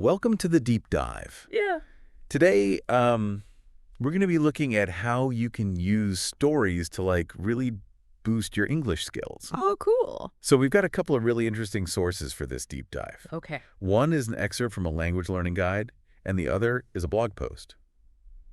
Welcome to the deep dive. Yeah. Today, we're going to be looking at how you can use stories to really boost your English skills. Oh, cool. So we've got a couple of really interesting sources for this deep dive. Okay. One is an excerpt from a language learning guide, and the other is a blog post.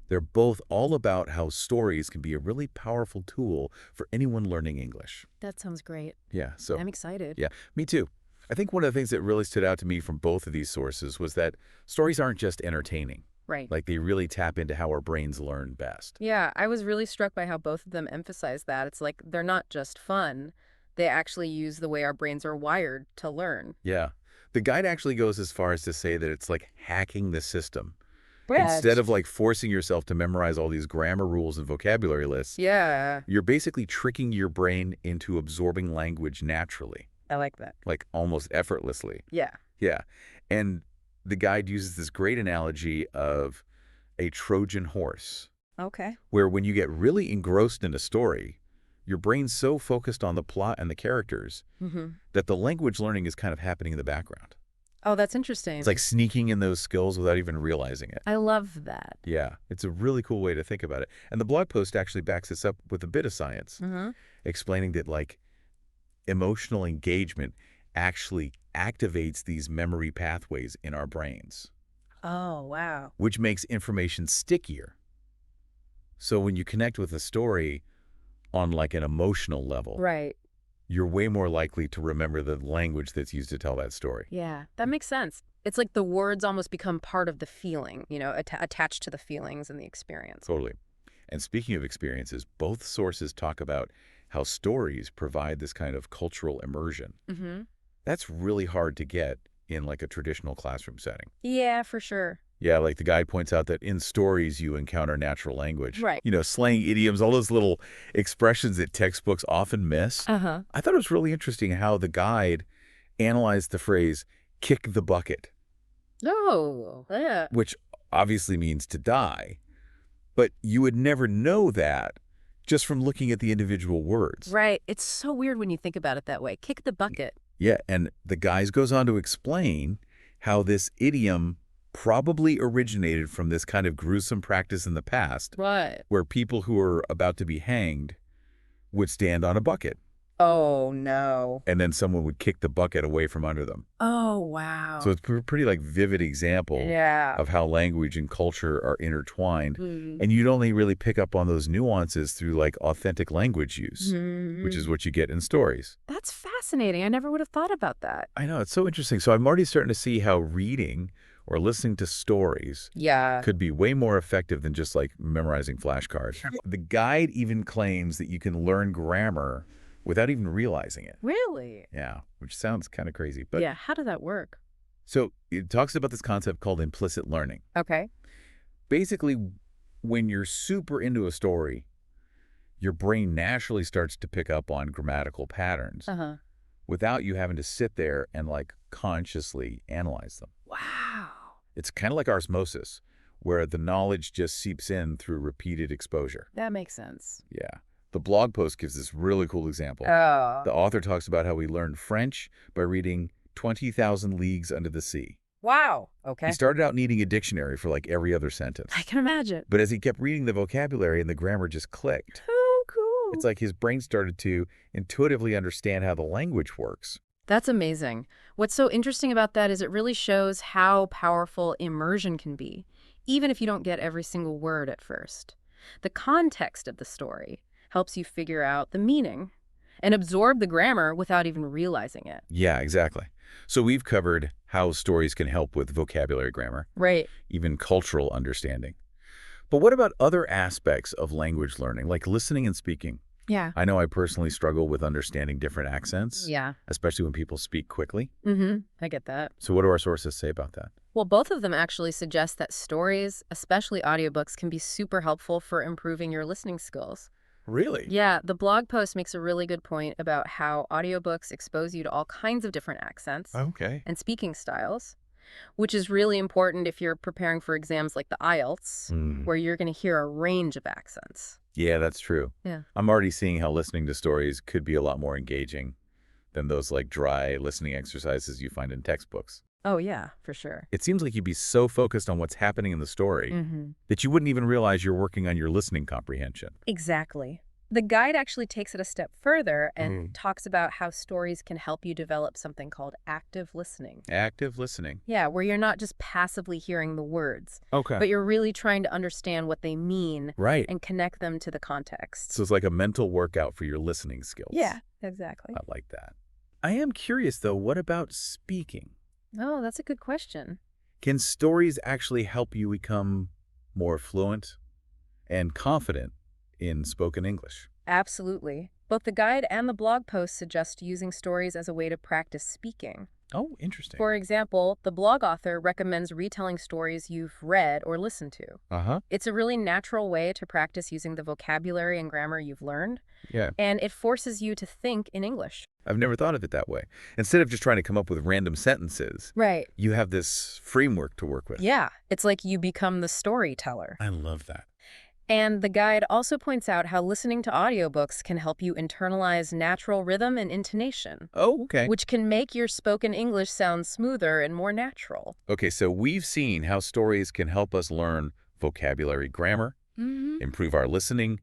They're both all about how stories can be a really powerful tool for anyone learning English. That sounds great. Yeah, so I'm excited. yeah, me too. I think one of the things that really stood out to me from both of these sources was that stories aren't just entertaining. Right. Like, they really tap into how our brains learn best. Yeah, I was really struck by how both of them emphasize that. It's like they're not just fun. They actually use the way our brains are wired to learn. Yeah. The guide actually goes as far as to say that it's like hacking the system. Right. Instead of forcing yourself to memorize all these grammar rules and vocabulary lists, Yeah, you're basically tricking your brain into absorbing language naturally, I like that. like almost effortlessly. Yeah. Yeah. And the guide uses this great analogy of a Trojan horse, Okay. where when you get really engrossed in a story, your brain's so focused on the plot and the characters Mm-hmm. that the language learning is kind of happening in the background. Oh, that's interesting. It's like sneaking in those skills without even realizing it. I love that. Yeah, it's a really cool way to think about it. And the blog post actually backs this up with a bit of science, Mm-hmm. explaining that emotional engagement actually activates these memory pathways in our brains, Oh, wow. which makes information stickier. So when you connect with a story on an emotional level, Right. you're way more likely to remember the language that's used to tell that story. Yeah, that makes sense. It's like the words almost become part of the feeling, attached to the feelings and the experience. Totally. And speaking of experiences, both sources talk about how stories provide this kind of cultural immersion. Mm-hmm. That's really hard to get in a traditional classroom setting. Yeah, for sure. Yeah, the guide points out that in stories you encounter natural language. Right. Slang, idioms, all those little expressions that textbooks often miss. Uh-huh. I thought it was really interesting how the guide analyzed the phrase, kick the bucket, Oh, yeah. which obviously means to die. But you would never know that just from looking at the individual words. Right. It's so weird when you think about it that way. Kick the bucket. Yeah, and the guide goes on to explain how this idiom probably originated from this kind of gruesome practice in the past, Right. where people who were about to be hanged would stand on a bucket, Oh, no. and then someone would kick the bucket away from under them. Oh, wow. So it's a pretty vivid example Yeah. of how language and culture are intertwined. Mhm. And you'd only really pick up on those nuances through authentic language use, which is Mhm. what you get in stories. That's fascinating. I never would have thought about that. I know, it's so interesting. So I'm already starting to see how reading or listening to stories Yeah. could be way more effective than just memorizing flashcards. The guide even claims that you can learn grammar without even realizing it. Really? Yeah, which sounds kind of crazy. But Yeah. How did that work? so it talks about this concept called implicit learning. Okay. Basically, when you're super into a story, your brain naturally starts to pick up on grammatical patterns Uh-huh. without you having to sit there and consciously analyze them. Wow. It's kind of like osmosis, where the knowledge just seeps in through repeated exposure. That makes sense. Yeah. The blog post gives this really cool example. Oh. The author talks about how we learned French by reading 20,000 Leagues Under the Sea. Wow. Okay. He started out needing a dictionary for every other sentence. I can imagine. But as he kept reading the vocabulary and the grammar just clicked, Oh, cool. it's like his brain started to intuitively understand how the language works. That's amazing. What's so interesting about that is it really shows how powerful immersion can be, even if you don't get every single word at first. The context of the story helps you figure out the meaning and absorb the grammar without even realizing it. Yeah, exactly. So we've covered how stories can help with vocabulary grammar, Right. even cultural understanding. But what about other aspects of language learning, like listening and speaking? Yeah. I know I personally struggle with understanding different accents, Yeah. especially when people speak quickly. Mm-hmm. I get that. So what do our sources say about that? Well, both of them actually suggest that stories, especially audiobooks, can be super helpful for improving your listening skills. Really? Yeah, the blog post makes a really good point about how audiobooks expose you to all kinds of different accents Okay. and speaking styles, which is really important if you're preparing for exams like the IELTS, where you're going to hear a range of accents. Yeah, that's true. Yeah. I'm already seeing how listening to stories could be a lot more engaging than those dry listening exercises you find in textbooks. Oh, yeah, for sure. It seems like you'd be so focused on what's happening in the story that you wouldn't even realize you're working on your listening comprehension. Exactly. The guide actually takes it a step further and Mm. talks about how stories can help you develop something called active listening. Active listening. Yeah, where you're not just passively hearing the words, Okay. but you're really trying to understand what they mean Right. and connect them to the context. So it's like a mental workout for your listening skills. Yeah, exactly. I like that. I am curious, though, what about speaking? Oh, that's a good question. Can stories actually help you become more fluent and confident in spoken English? Absolutely. Both the guide and the blog post suggest using stories as a way to practice speaking. Oh, interesting. For example, the blog author recommends retelling stories you've read or listened to. Uh-huh. It's a really natural way to practice using the vocabulary and grammar you've learned, Yeah. and it forces you to think in English. I've never thought of it that way. Instead of just trying to come up with random sentences, Right. you have this framework to work with. Yeah, it's like you become the storyteller. I love that. And the guide also points out how listening to audiobooks can help you internalize natural rhythm and intonation, Oh, okay. which can make your spoken English sound smoother and more natural. Okay, so we've seen how stories can help us learn vocabulary, grammar, improve our listening,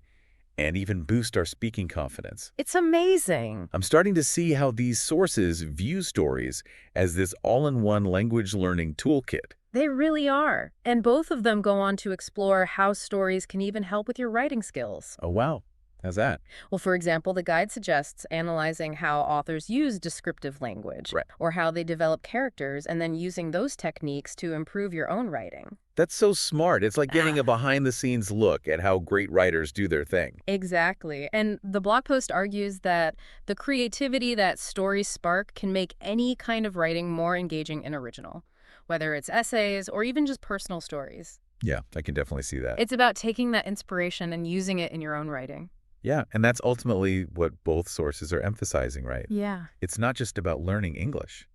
and even boost our speaking confidence. It's amazing. I'm starting to see how these sources view stories as this all-in-one language learning toolkit. They really are. And both of them go on to explore how stories can even help with your writing skills. Oh, wow. How's that? Well, for example, the guide suggests analyzing how authors use descriptive language, Right. or how they develop characters, and then using those techniques to improve your own writing. That's so smart. It's like getting a behind-the-scenes look at how great writers do their thing. Exactly. And the blog post argues that the creativity that stories spark can make any kind of writing more engaging and original, whether it's essays or even just personal stories. Yeah, I can definitely see that. It's about taking that inspiration and using it in your own writing. Yeah, and that's ultimately what both sources are emphasizing, right? Yeah. It's not just about learning English.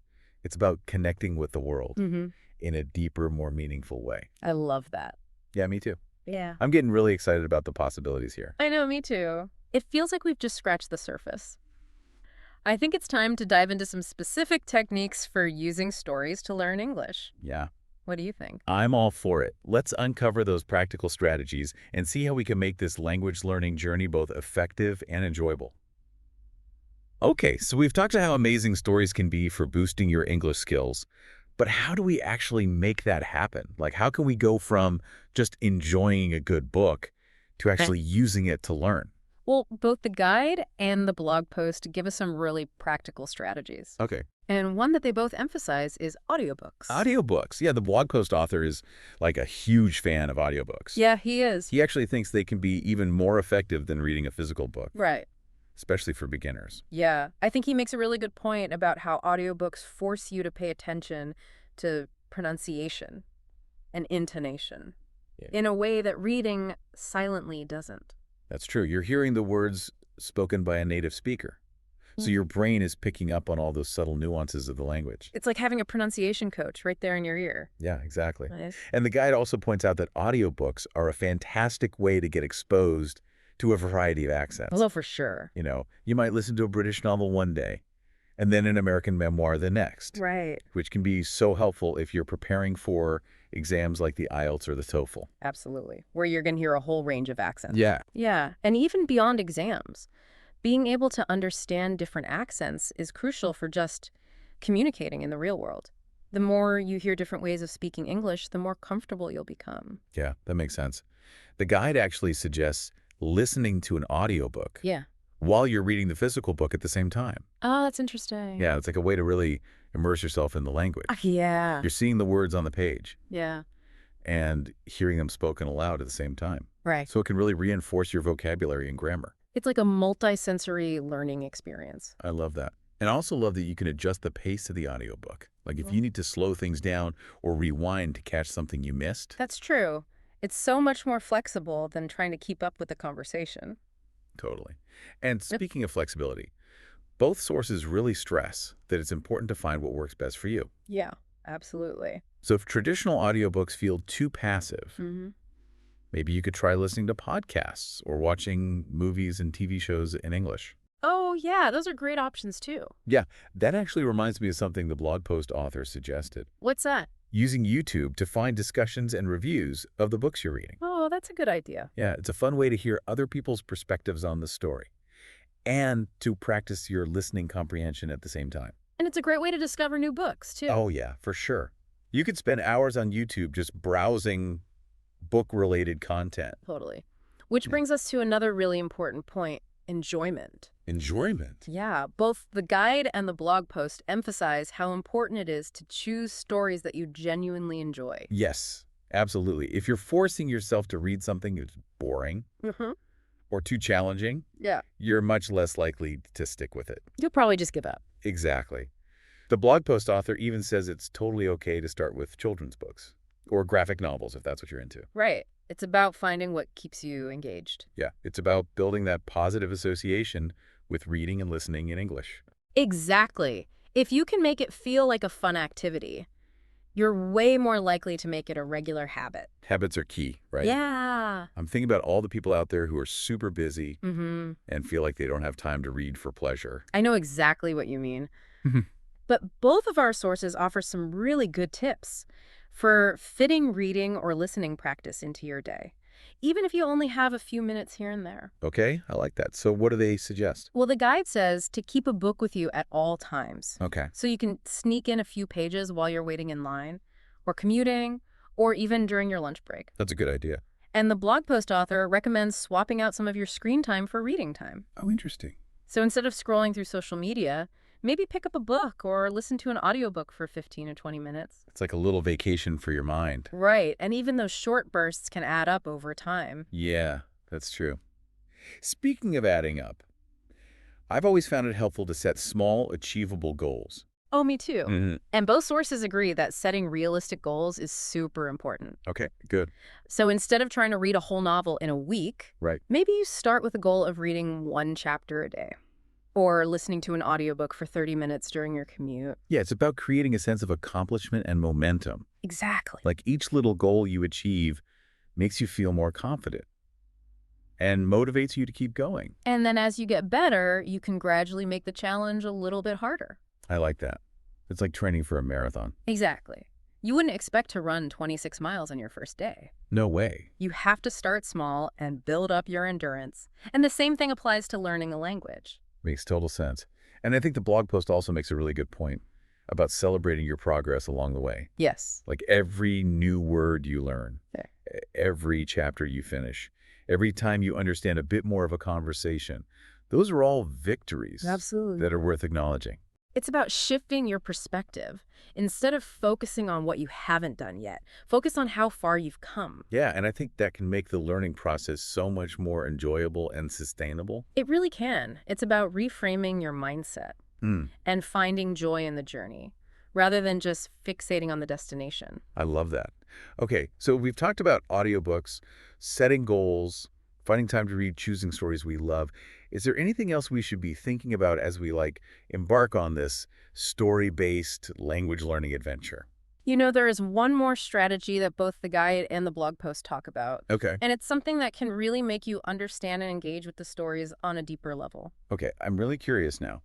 It's about connecting with the world in a deeper, more meaningful way. I love that. Yeah, me too. Yeah. I'm getting really excited about the possibilities here. I know, me too. It feels like we've just scratched the surface. I think it's time to dive into some specific techniques for using stories to learn English. Yeah, What do you think? I'm all for it. Let's uncover those practical strategies and see how we can make this language learning journey both effective and enjoyable. Okay, so we've talked about how amazing stories can be for boosting your English skills, but how do we actually make that happen? Like, how can we go from just enjoying a good book to actually using it to learn? Well, both the guide and the blog post give us some really practical strategies. Okay. And one that they both emphasize is audiobooks. Audiobooks. Yeah, the blog post author is like a huge fan of audiobooks. Yeah, he is. He actually thinks they can be even more effective than reading a physical book, Right. especially for beginners. Yeah. I think he makes a really good point about how audiobooks force you to pay attention to pronunciation and intonation in a way that reading silently doesn't. That's true. You're hearing the words spoken by a native speaker. So your brain is picking up on all those subtle nuances of the language. It's like having a pronunciation coach right there in your ear. Yeah, exactly. Nice. And the guide also points out that audiobooks are a fantastic way to get exposed to a variety of accents. Although for sure. You know, you might listen to a British novel one day and then an American memoir the next, Right. which can be so helpful if you're preparing for exams like the IELTS or the TOEFL. Absolutely. Where you're going to hear a whole range of accents. Yeah. Yeah. And even beyond exams, being able to understand different accents is crucial for just communicating in the real world. The more you hear different ways of speaking English, the more comfortable you'll become. Yeah, that makes sense. The guide actually suggests listening to an audiobook Yeah. while you're reading the physical book at the same time. Oh, that's interesting. Yeah, it's like a way to really immerse yourself in the language. Yeah. You're seeing the words on the page Yeah. and hearing them spoken aloud at the same time. Right. So it can really reinforce your vocabulary and grammar. It's like a multi-sensory learning experience. I love that. And I also love that you can adjust the pace of the audiobook. Like if you need to slow things down or rewind to catch something you missed. That's true. It's so much more flexible than trying to keep up with the conversation. Totally. And speaking of flexibility, both sources really stress that it's important to find what works best for you. Yeah, absolutely. So if traditional audiobooks feel too passive, maybe you could try listening to podcasts or watching movies and TV shows in English. Oh, Oh, yeah, those are great options too. Yeah, that actually reminds me of something the blog post author suggested. What's that? Using YouTube to find discussions and reviews of the books you're reading. Oh, that's a good idea. Yeah, it's a fun way to hear other people's perspectives on the story and to practice your listening comprehension at the same time. And it's a great way to discover new books too. Oh, yeah, for sure. You could spend hours on YouTube just browsing book-related content. Totally. Which Yeah. brings us to another really important point, enjoyment. Enjoyment. Yeah, both the guide and the blog post emphasize how important it is to choose stories that you genuinely enjoy. Yes, absolutely. If you're forcing yourself to read something that's boring Mm-hmm. or too challenging, Yeah. you're much less likely to stick with it. You'll probably just give up. Exactly. The blog post author even says it's totally okay to start with children's books or graphic novels if that's what you're into. Right. It's about finding what keeps you engaged. Yeah, it's about building that positive association with reading and listening in English. Exactly. If you can make it feel like a fun activity, you're way more likely to make it a regular habit. Habits are key, right? Yeah. I'm thinking about all the people out there who are super busy Mm-hmm. and feel like they don't have time to read for pleasure. I know exactly what you mean. But both of our sources offer some really good tips for fitting reading or listening practice into your day, even if you only have a few minutes here and there. Okay, I like that. So what do they suggest? Well, the guide says to keep a book with you at all times. Okay. So you can sneak in a few pages while you're waiting in line, or commuting, or even during your lunch break. That's a good idea. And the blog post author recommends swapping out some of your screen time for reading time. Oh, interesting. So instead of scrolling through social media, maybe pick up a book or listen to an audiobook for 15 or 20 minutes. It's like a little vacation for your mind. Right, and even those short bursts can add up over time. Yeah, that's true. Speaking of adding up, I've always found it helpful to set small, achievable goals. Oh, me too. Mm-hmm. And both sources agree that setting realistic goals is super important. Okay, good. So instead of trying to read a whole novel in a week, Right. maybe you start with a goal of reading one chapter a day or listening to an audiobook for 30 minutes during your commute. Yeah, it's about creating a sense of accomplishment and momentum. Exactly. Like each little goal you achieve makes you feel more confident and motivates you to keep going. And then as you get better, you can gradually make the challenge a little bit harder. I like that. It's like training for a marathon. Exactly. You wouldn't expect to run 26 miles on your first day. No way. You have to start small and build up your endurance. And the same thing applies to learning a language. Makes total sense. And I think the blog post also makes a really good point about celebrating your progress along the way. Yes. Like every new word you learn, There. every chapter you finish, every time you understand a bit more of a conversation, those are all victories Absolutely. that are worth acknowledging. It's about shifting your perspective. Instead of focusing on what you haven't done yet, focus on how far you've come. Yeah, and I think that can make the learning process so much more enjoyable and sustainable. It really can. It's about reframing your mindset and finding joy in the journey, rather than just fixating on the destination. I love that. Okay, so we've talked about audiobooks, setting goals, finding time to read, choosing stories we love. Is there anything else we should be thinking about as we embark on this story-based language learning adventure? You know, there is one more strategy that both the guide and the blog post talk about. Okay. And it's something that can really make you understand and engage with the stories on a deeper level. Okay, I'm really curious now.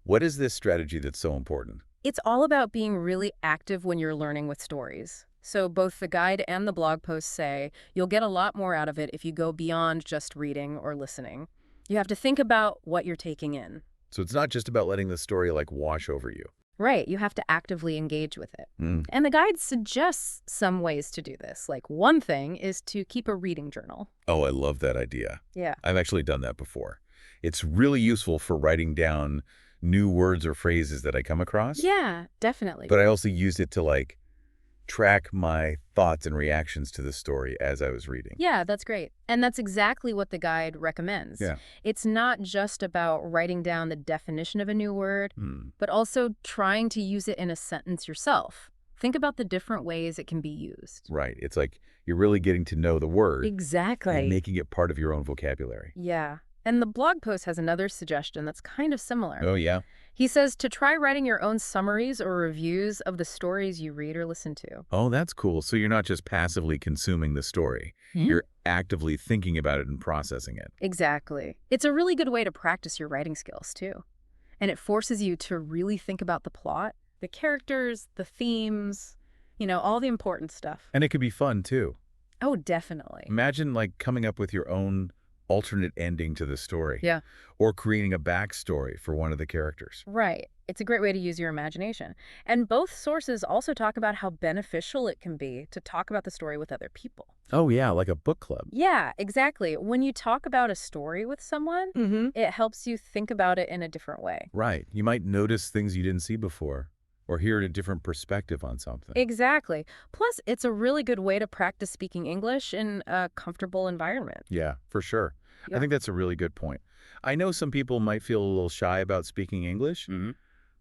What is this strategy that's so important? It's all about being really active when you're learning with stories. So both the guide and the blog post say you'll get a lot more out of it if you go beyond just reading or listening. You have to think about what you're taking in. So it's not just about letting the story wash over you. Right, you have to actively engage with it. Mm. And the guide suggests some ways to do this. Like one thing is to keep a reading journal. Oh, I love that idea. Yeah. I've actually done that before. It's really useful for writing down new words or phrases that I come across. Yeah, definitely. But I also used it to track my thoughts and reactions to the story as I was reading. Yeah, that's great. And that's exactly what the guide recommends. Yeah. It's not just about writing down the definition of a new word, but also trying to use it in a sentence yourself. Think about the different ways it can be used. Right. It's like you're really getting to know the word Exactly. and making it part of your own vocabulary. Yeah. And the blog post has another suggestion that's kind of similar. Oh, yeah? He says to try writing your own summaries or reviews of the stories you read or listen to. Oh, that's cool. So you're not just passively consuming the story. You're actively thinking about it and processing it. Exactly. It's a really good way to practice your writing skills, too. And it forces you to really think about the plot, the characters, the themes, all the important stuff. And it could be fun, too. Oh, definitely. Imagine, like, coming up with your own alternate ending to the story. Yeah. Or creating a backstory for one of the characters. Right. It's a great way to use your imagination. And both sources also talk about how beneficial it can be to talk about the story with other people. Oh, yeah, like a book club. Yeah, exactly. When you talk about a story with someone, it helps you think about it in a different way. Right. You might notice things you didn't see before or hear a different perspective on something. Exactly. Plus, it's a really good way to practice speaking English in a comfortable environment. Yeah, for sure. I Yeah. think that's a really good point. I know some people might feel a little shy about speaking English,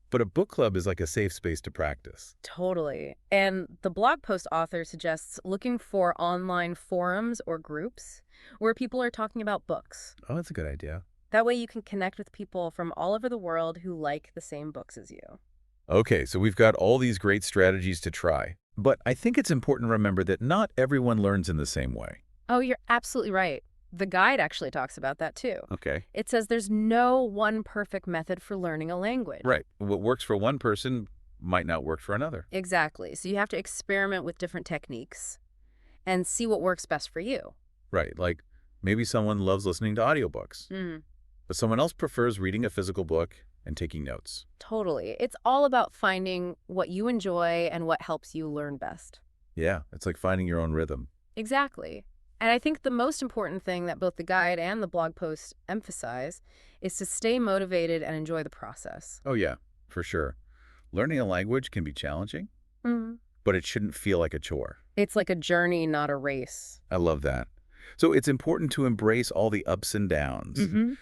but a book club is like a safe space to practice. Totally. And the blog post author suggests looking for online forums or groups where people are talking about books. Oh, that's a good idea. That way you can connect with people from all over the world who like the same books as you. Okay, so we've got all these great strategies to try, but I think it's important to remember that not everyone learns in the same way. Oh, you're absolutely right. The guide actually talks about that too. Okay. It says there's no one perfect method for learning a language. Right. What works for one person might not work for another. Exactly. So you have to experiment with different techniques and see what works best for you. Right. Like maybe someone loves listening to audiobooks, but someone else prefers reading a physical book and taking notes. Totally. It's all about finding what you enjoy and what helps you learn best. Yeah, it's like finding your own rhythm. Exactly. And I think the most important thing that both the guide and the blog post emphasize is to stay motivated and enjoy the process. Oh, yeah, for sure. Learning a language can be challenging, Mhm. but it shouldn't feel like a chore. It's like a journey, not a race. I love that. So it's important to embrace all the ups and downs,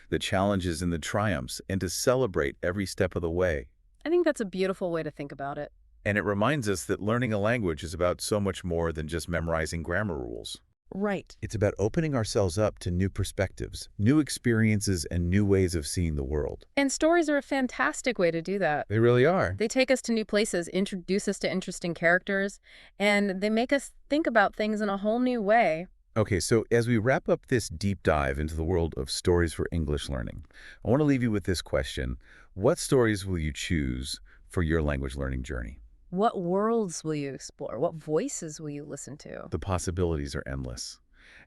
the challenges and the triumphs, and to celebrate every step of the way. I think that's a beautiful way to think about it. And it reminds us that learning a language is about so much more than just memorizing grammar rules. Right. It's about opening ourselves up to new perspectives, new experiences, and new ways of seeing the world. And stories are a fantastic way to do that. They really are. They take us to new places, introduce us to interesting characters, and they make us think about things in a whole new way. Okay, so as we wrap up this deep dive into the world of stories for English learning, I want to leave you with this question. What stories will you choose for your language learning journey? What worlds will you explore? What voices will you listen to? The possibilities are endless.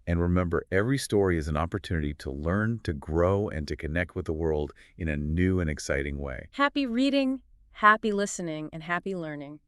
And remember, every story is an opportunity to learn, to grow, and to connect with the world in a new and exciting way. Happy reading, happy listening, and happy learning.